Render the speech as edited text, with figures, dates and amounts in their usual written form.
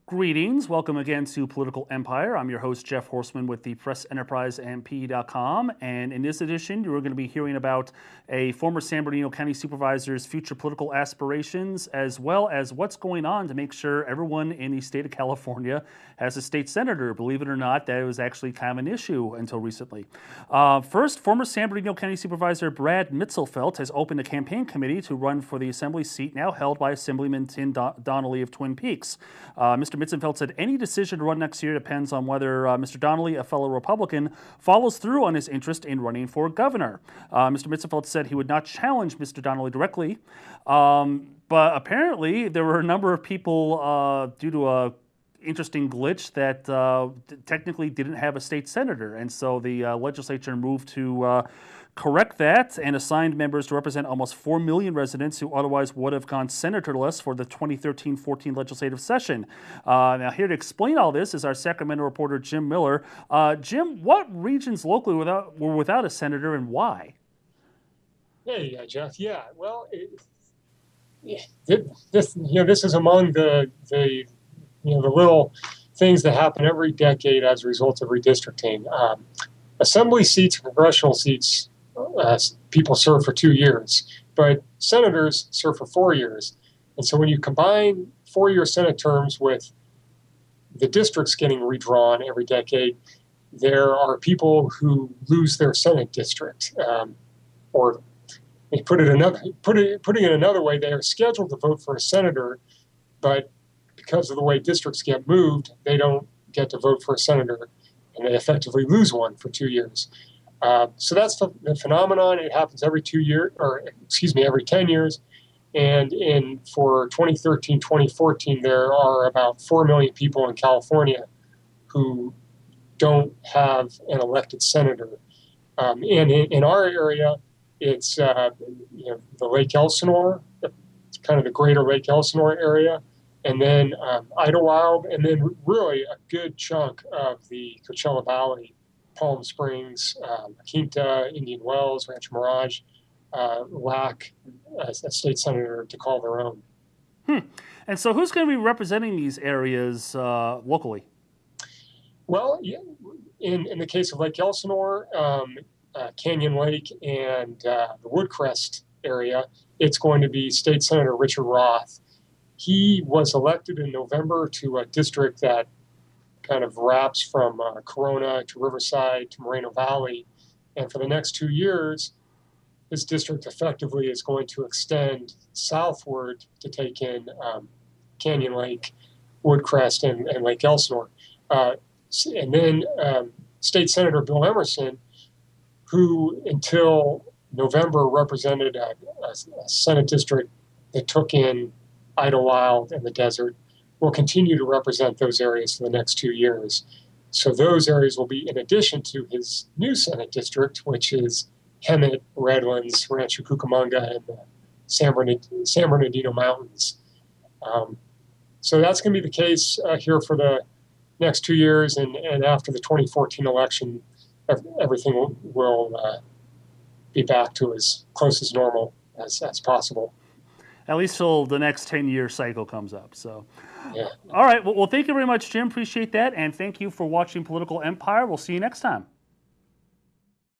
Greetings. Welcome again to Political Empire. I'm your host, Jeff Horseman with the PressEnterpriseMP.com. And in this edition, you're going to be hearing about a former San Bernardino County Supervisor's future political aspirations, as well as what's going on to make sure everyone in the state of California has a state senator. Believe it or not, that was actually kind of an issue until recently. First, former San Bernardino County Supervisor Brad Mitzelfelt has opened a campaign committee to run for the Assembly seat now held by Assemblyman Tim Donnelly of Twin Peaks. Mr. Mitzelfelt said any decision to run next year depends on whether Mr. Donnelly, a fellow Republican, follows through on his interest in running for governor. Mr. Mitzelfelt said he would not challenge Mr. Donnelly directly, but apparently there were a number of people, due to a interesting glitch, that technically didn't have a state senator, and so the legislature moved to correct that and assigned members to represent almost 4 million residents who otherwise would have gone senatorless for the 2013-14 legislative session. Now, here to explain all this is our Sacramento reporter, Jim Miller. Jim, what regions locally were without a senator and why? Hey, Jeff. Yeah, well, this is among the little things that happen every decade as a result of redistricting. Assembly seats, congressional seats, people serve for 2 years, but senators serve for 4 years. And so when you combine 4-year Senate terms with the districts getting redrawn every decade, there are people who lose their Senate district. Or putting it another way, they are scheduled to vote for a senator, but because of the way districts get moved, they don't get to vote for a senator, and they effectively lose one for 2 years. So that's the phenomenon. It happens every 2 years, every 10 years. And for 2013-2014, there are about 4 million people in California who don't have an elected senator. And in our area, it's the Lake Elsinore, kind of the greater Lake Elsinore area, and then Idlewild, and then really a good chunk of the Coachella Valley, Palm Springs, Quinta, Indian Wells, Rancho Mirage, lack a state senator to call their own. And so who's going to be representing these areas locally? Well, yeah, in the case of Lake Elsinore, Canyon Lake, and the Woodcrest area, it's going to be State Senator Richard Roth. He was elected in November to a district that kind of wraps from Corona to Riverside to Moreno Valley. And for the next 2 years, this district effectively is going to extend southward to take in Canyon Lake, Woodcrest, and Lake Elsinore. And then State Senator Bill Emerson, who until November represented a Senate district that took in Idlewild and the desert, will continue to represent those areas for the next 2 years. So those areas will be in addition to his new Senate district, which is Hemet, Redlands, Rancho Cucamonga, and the San Bernardino Mountains. So that's going to be the case here for the next 2 years, and after the 2014 election, everything will be back to as close as normal as possible. At least till the next 10-year cycle comes up. So, yeah. All right. Well, thank you very much, Jim. Appreciate that. And thank you for watching Political Empire. We'll see you next time.